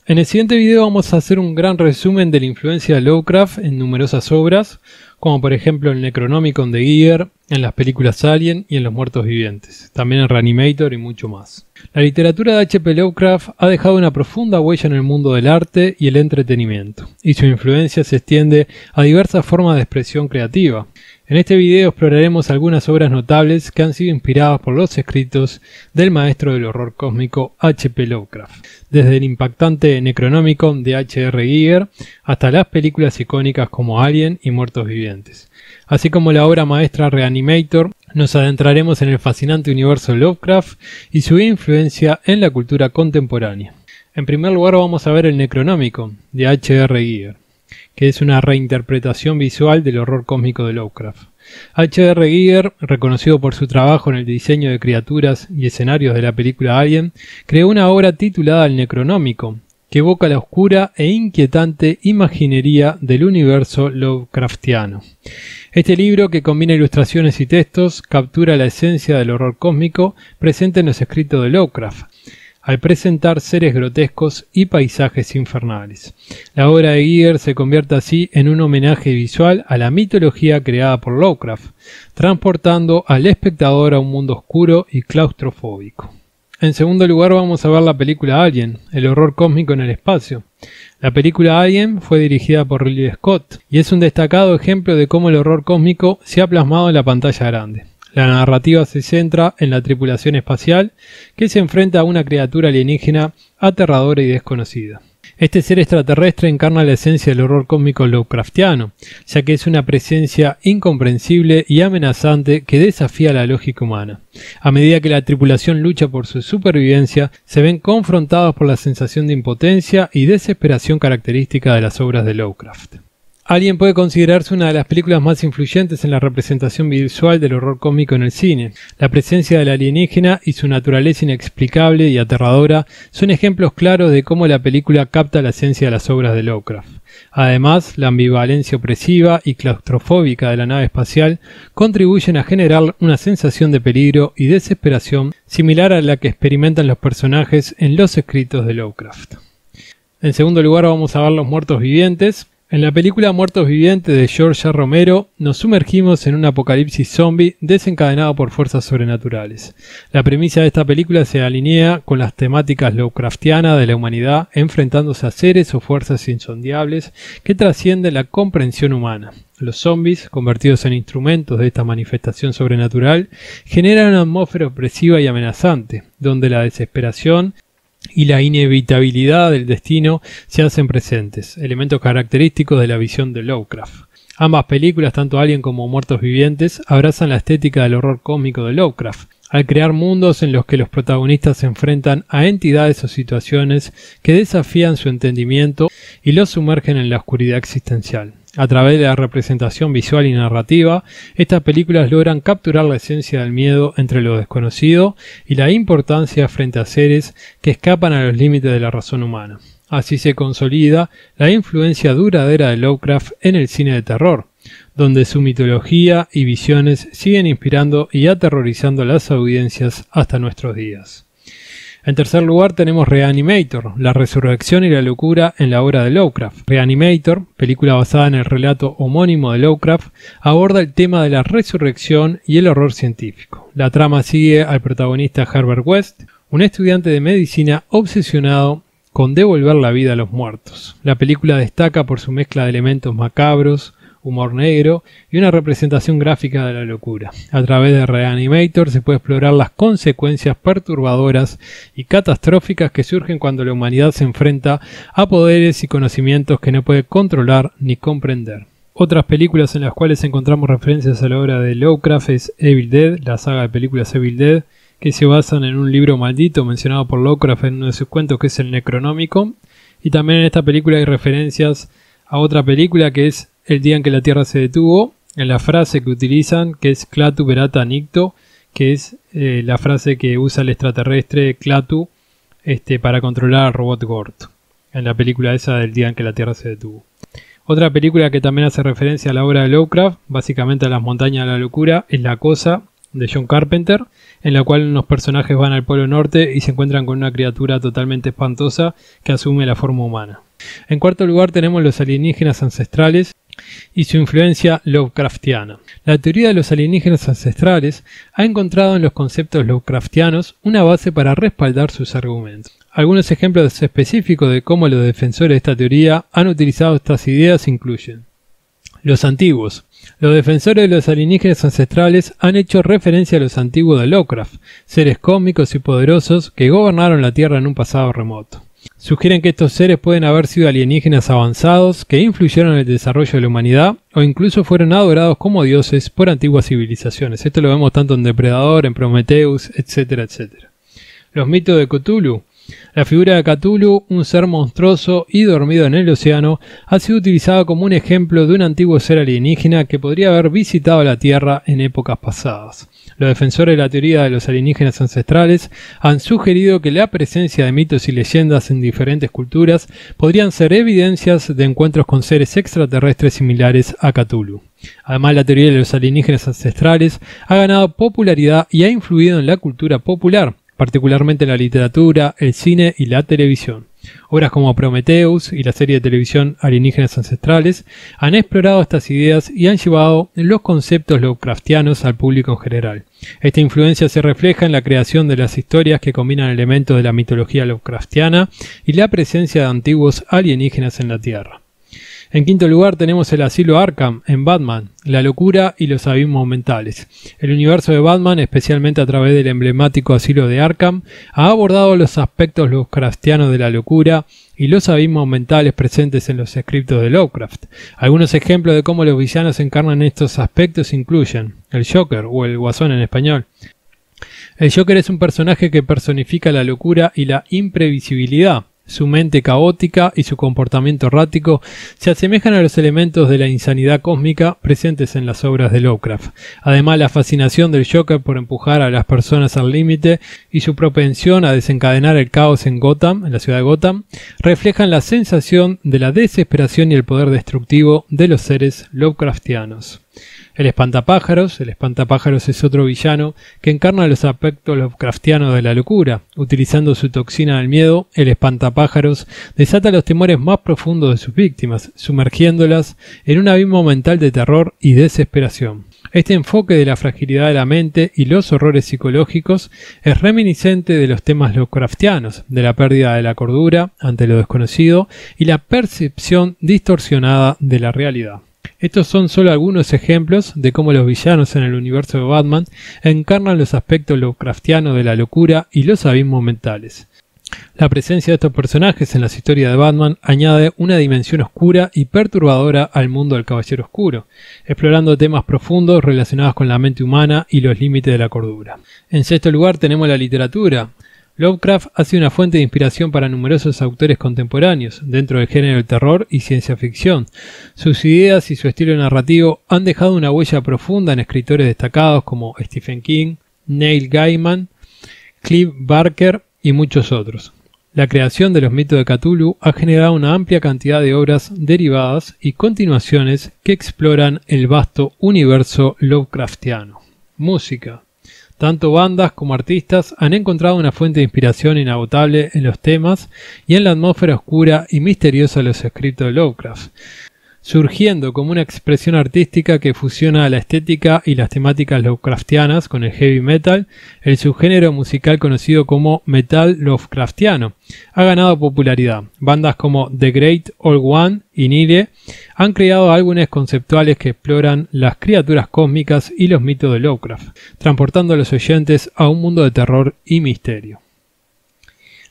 En el siguiente video vamos a hacer un gran resumen de la influencia de Lovecraft en numerosas obras, como por ejemplo el Necronomicon de Giger, en las películas Alien y en Los Muertos Vivientes, también en Reanimator y mucho más. La literatura de H.P. Lovecraft ha dejado una profunda huella en el mundo del arte y el entretenimiento, y su influencia se extiende a diversas formas de expresión creativa. En este video exploraremos algunas obras notables que han sido inspiradas por los escritos del maestro del horror cósmico H.P. Lovecraft, desde el impactante Necronomicon de H.R. Giger hasta las películas icónicas como Alien y Muertos Vivientes. Así como la obra maestra Reanimator, nos adentraremos en el fascinante universo de Lovecraft y su influencia en la cultura contemporánea. En primer lugar vamos a ver el Necronomicon de H.R. Giger, que es una reinterpretación visual del horror cósmico de Lovecraft. H.R. Giger, reconocido por su trabajo en el diseño de criaturas y escenarios de la película Alien, creó una obra titulada El Necronomicon, que evoca la oscura e inquietante imaginería del universo Lovecraftiano. Este libro, que combina ilustraciones y textos, captura la esencia del horror cósmico presente en los escritos de Lovecraft, al presentar seres grotescos y paisajes infernales. La obra de Giger se convierte así en un homenaje visual a la mitología creada por Lovecraft, transportando al espectador a un mundo oscuro y claustrofóbico. En segundo lugar vamos a ver la película Alien, el horror cósmico en el espacio. La película Alien fue dirigida por Ridley Scott y es un destacado ejemplo de cómo el horror cósmico se ha plasmado en la pantalla grande. La narrativa se centra en la tripulación espacial que se enfrenta a una criatura alienígena aterradora y desconocida. Este ser extraterrestre encarna la esencia del horror cósmico Lovecraftiano, ya que es una presencia incomprensible y amenazante que desafía la lógica humana. A medida que la tripulación lucha por su supervivencia, se ven confrontados por la sensación de impotencia y desesperación característica de las obras de Lovecraft. Alien puede considerarse una de las películas más influyentes en la representación visual del horror cósmico en el cine. La presencia del alienígena y su naturaleza inexplicable y aterradora son ejemplos claros de cómo la película capta la esencia de las obras de Lovecraft. Además, la ambivalencia opresiva y claustrofóbica de la nave espacial contribuyen a generar una sensación de peligro y desesperación similar a la que experimentan los personajes en los escritos de Lovecraft. En segundo lugar vamos a ver Los Muertos Vivientes. En la película Muertos Vivientes de George A. Romero nos sumergimos en un apocalipsis zombie desencadenado por fuerzas sobrenaturales. La premisa de esta película se alinea con las temáticas Lovecraftianas de la humanidad enfrentándose a seres o fuerzas insondiables que trascienden la comprensión humana. Los zombies, convertidos en instrumentos de esta manifestación sobrenatural, generan una atmósfera opresiva y amenazante, donde la desesperación y la inevitabilidad del destino se hacen presentes, elementos característicos de la visión de Lovecraft. Ambas películas, tanto Alien como Muertos Vivientes, abrazan la estética del horror cósmico de Lovecraft, al crear mundos en los que los protagonistas se enfrentan a entidades o situaciones que desafían su entendimiento y los sumergen en la oscuridad existencial. A través de la representación visual y narrativa, estas películas logran capturar la esencia del miedo entre lo desconocido y la importancia frente a seres que escapan a los límites de la razón humana. Así se consolida la influencia duradera de Lovecraft en el cine de terror, donde su mitología y visiones siguen inspirando y aterrorizando a las audiencias hasta nuestros días. En tercer lugar tenemos Reanimator, la resurrección y la locura en la obra de Lovecraft. Reanimator, película basada en el relato homónimo de Lovecraft, aborda el tema de la resurrección y el horror científico. La trama sigue al protagonista Herbert West, un estudiante de medicina obsesionado con devolver la vida a los muertos. La película destaca por su mezcla de elementos macabros, humor negro y una representación gráfica de la locura. A través de Reanimator se puede explorar las consecuencias perturbadoras y catastróficas que surgen cuando la humanidad se enfrenta a poderes y conocimientos que no puede controlar ni comprender. Otras películas en las cuales encontramos referencias a la obra de Lovecraft es Evil Dead, la saga de películas Evil Dead, que se basan en un libro maldito mencionado por Lovecraft en uno de sus cuentos, que es el Necronomicon. Y también en esta película hay referencias a otra película que es El día en que la Tierra se detuvo, en la frase que utilizan, que es Klaatu Barada Nikto, que es la frase que usa el extraterrestre Klaatu para controlar al robot Gort, en la película esa del día en que la Tierra se detuvo. Otra película que también hace referencia a la obra de Lovecraft, básicamente a las montañas de la locura, es La Cosa, de John Carpenter, en la cual unos personajes van al Polo Norte y se encuentran con una criatura totalmente espantosa que asume la forma humana. En cuarto lugar tenemos los alienígenas ancestrales y su influencia Lovecraftiana. La teoría de los alienígenas ancestrales ha encontrado en los conceptos Lovecraftianos una base para respaldar sus argumentos. Algunos ejemplos específicos de cómo los defensores de esta teoría han utilizado estas ideas incluyen: los antiguos. Los defensores de los alienígenas ancestrales han hecho referencia a los antiguos de Lovecraft, seres cósmicos y poderosos que gobernaron la Tierra en un pasado remoto. Sugieren que estos seres pueden haber sido alienígenas avanzados que influyeron en el desarrollo de la humanidad o incluso fueron adorados como dioses por antiguas civilizaciones. Esto lo vemos tanto en Depredador, en Prometheus, etcétera, etcétera. Los mitos de Cthulhu. La figura de Cthulhu, un ser monstruoso y dormido en el océano, ha sido utilizada como un ejemplo de un antiguo ser alienígena que podría haber visitado la Tierra en épocas pasadas. Los defensores de la teoría de los alienígenas ancestrales han sugerido que la presencia de mitos y leyendas en diferentes culturas podrían ser evidencias de encuentros con seres extraterrestres similares a Cthulhu. Además, la teoría de los alienígenas ancestrales ha ganado popularidad y ha influido en la cultura popular, particularmente en la literatura, el cine y la televisión. Obras como Prometheus y la serie de televisión Alienígenas Ancestrales han explorado estas ideas y han llevado los conceptos Lovecraftianos al público en general. Esta influencia se refleja en la creación de las historias que combinan elementos de la mitología Lovecraftiana y la presencia de antiguos alienígenas en la Tierra. En quinto lugar tenemos el asilo Arkham en Batman, la locura y los abismos mentales. El universo de Batman, especialmente a través del emblemático asilo de Arkham, ha abordado los aspectos Lovecraftianos de la locura y los abismos mentales presentes en los escritos de Lovecraft. Algunos ejemplos de cómo los villanos encarnan estos aspectos incluyen el Joker o el Guasón en español. El Joker es un personaje que personifica la locura y la imprevisibilidad. Su mente caótica y su comportamiento errático se asemejan a los elementos de la insanidad cósmica presentes en las obras de Lovecraft. Además, la fascinación del Joker por empujar a las personas al límite y su propensión a desencadenar el caos en Gotham, en la ciudad de Gotham, reflejan la sensación de la desesperación y el poder destructivo de los seres Lovecraftianos. El espantapájaros es otro villano que encarna los aspectos Lovecraftianos de la locura. Utilizando su toxina del miedo, el espantapájaros desata los temores más profundos de sus víctimas, sumergiéndolas en un abismo mental de terror y desesperación. Este enfoque de la fragilidad de la mente y los horrores psicológicos es reminiscente de los temas Lovecraftianos, de la pérdida de la cordura ante lo desconocido y la percepción distorsionada de la realidad. Estos son solo algunos ejemplos de cómo los villanos en el universo de Batman encarnan los aspectos Lovecraftianos de la locura y los abismos mentales. La presencia de estos personajes en las historias de Batman añade una dimensión oscura y perturbadora al mundo del Caballero Oscuro, explorando temas profundos relacionados con la mente humana y los límites de la cordura. En sexto lugar tenemos la literatura. Lovecraft ha sido una fuente de inspiración para numerosos autores contemporáneos dentro del género del terror y ciencia ficción. Sus ideas y su estilo narrativo han dejado una huella profunda en escritores destacados como Stephen King, Neil Gaiman, Clive Barker y muchos otros. La creación de los mitos de Cthulhu ha generado una amplia cantidad de obras derivadas y continuaciones que exploran el vasto universo Lovecraftiano. Música. Tanto bandas como artistas han encontrado una fuente de inspiración inagotable en los temas y en la atmósfera oscura y misteriosa de los escritos de Lovecraft, surgiendo como una expresión artística que fusiona la estética y las temáticas Lovecraftianas con el heavy metal. El subgénero musical conocido como metal Lovecraftiano ha ganado popularidad. Bandas como The Great Old One y Nile han creado álbumes conceptuales que exploran las criaturas cósmicas y los mitos de Lovecraft, transportando a los oyentes a un mundo de terror y misterio.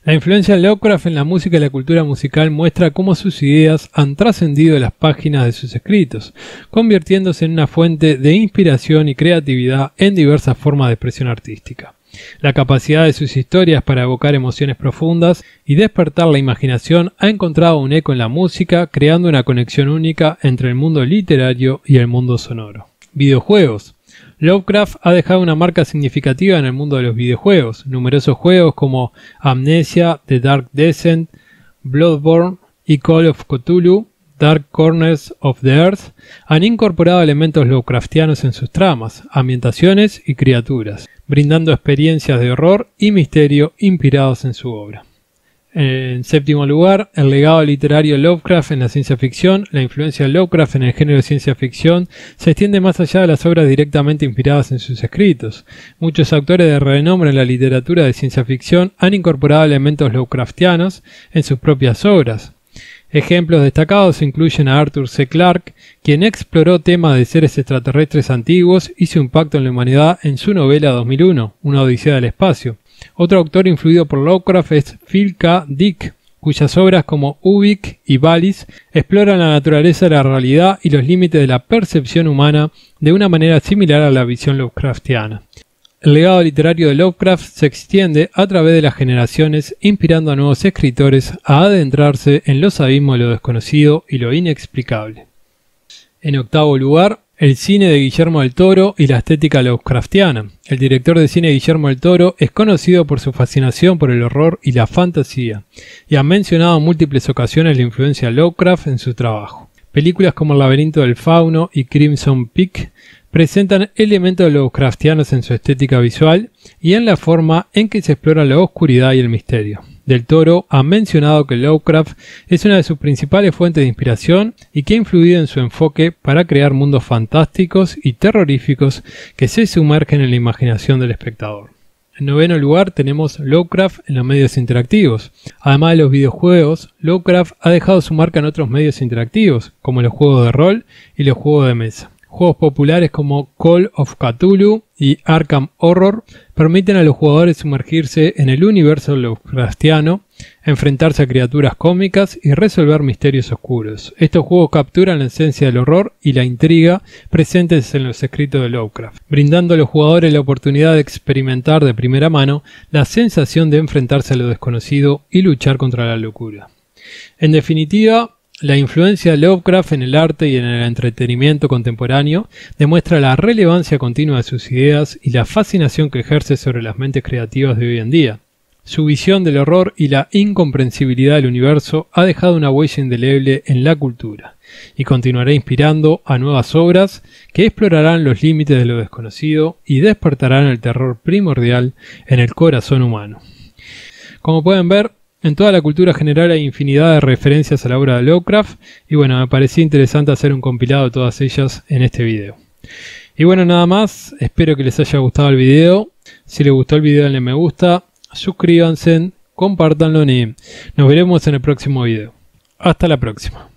La influencia de Lovecraft en la música y la cultura musical muestra cómo sus ideas han trascendido las páginas de sus escritos, convirtiéndose en una fuente de inspiración y creatividad en diversas formas de expresión artística. La capacidad de sus historias para evocar emociones profundas y despertar la imaginación ha encontrado un eco en la música, creando una conexión única entre el mundo literario y el mundo sonoro. Videojuegos. Lovecraft ha dejado una marca significativa en el mundo de los videojuegos. Numerosos juegos como Amnesia, The Dark Descent, Bloodborne y Call of Cthulhu Dark Corners of the Earth han incorporado elementos Lovecraftianos en sus tramas, ambientaciones y criaturas, brindando experiencias de horror y misterio inspirados en su obra. En séptimo lugar, el legado literario Lovecraft en la ciencia ficción. La influencia de Lovecraft en el género de ciencia ficción se extiende más allá de las obras directamente inspiradas en sus escritos. Muchos autores de renombre en la literatura de ciencia ficción han incorporado elementos Lovecraftianos en sus propias obras. Ejemplos destacados incluyen a Arthur C. Clarke, quien exploró temas de seres extraterrestres antiguos y su impacto en la humanidad en su novela 2001, Una odisea del espacio. Otro autor influido por Lovecraft es Philip K. Dick, cuyas obras como Ubik y Valis exploran la naturaleza de la realidad y los límites de la percepción humana de una manera similar a la visión Lovecraftiana. El legado literario de Lovecraft se extiende a través de las generaciones, inspirando a nuevos escritores a adentrarse en los abismos de lo desconocido y lo inexplicable. En octavo lugar, el cine de Guillermo del Toro y la estética Lovecraftiana. El director de cine Guillermo del Toro es conocido por su fascinación por el horror y la fantasía, y ha mencionado en múltiples ocasiones la influencia de Lovecraft en su trabajo. Películas como El laberinto del fauno y Crimson Peak presentan elementos Lovecraftianos en su estética visual y en la forma en que se explora la oscuridad y el misterio. Del Toro ha mencionado que Lovecraft es una de sus principales fuentes de inspiración y que ha influido en su enfoque para crear mundos fantásticos y terroríficos que se sumergen en la imaginación del espectador. En noveno lugar tenemos Lovecraft en los medios interactivos. Además de los videojuegos, Lovecraft ha dejado su marca en otros medios interactivos, como los juegos de rol y los juegos de mesa. Juegos populares como Call of Cthulhu y Arkham Horror permiten a los jugadores sumergirse en el universo Lovecraftiano, enfrentarse a criaturas cómicas y resolver misterios oscuros. Estos juegos capturan la esencia del horror y la intriga presentes en los escritos de Lovecraft, brindando a los jugadores la oportunidad de experimentar de primera mano la sensación de enfrentarse a lo desconocido y luchar contra la locura. En definitiva, la influencia de Lovecraft en el arte y en el entretenimiento contemporáneo demuestra la relevancia continua de sus ideas y la fascinación que ejerce sobre las mentes creativas de hoy en día. Su visión del horror y la incomprensibilidad del universo ha dejado una huella indeleble en la cultura y continuará inspirando a nuevas obras que explorarán los límites de lo desconocido y despertarán el terror primordial en el corazón humano. Como pueden ver, en toda la cultura general hay infinidad de referencias a la obra de Lovecraft y bueno, me pareció interesante hacer un compilado de todas ellas en este video. Y bueno, nada más, espero que les haya gustado el video. Si les gustó el video denle me gusta, suscríbanse, compártanlo y nos veremos en el próximo video. Hasta la próxima.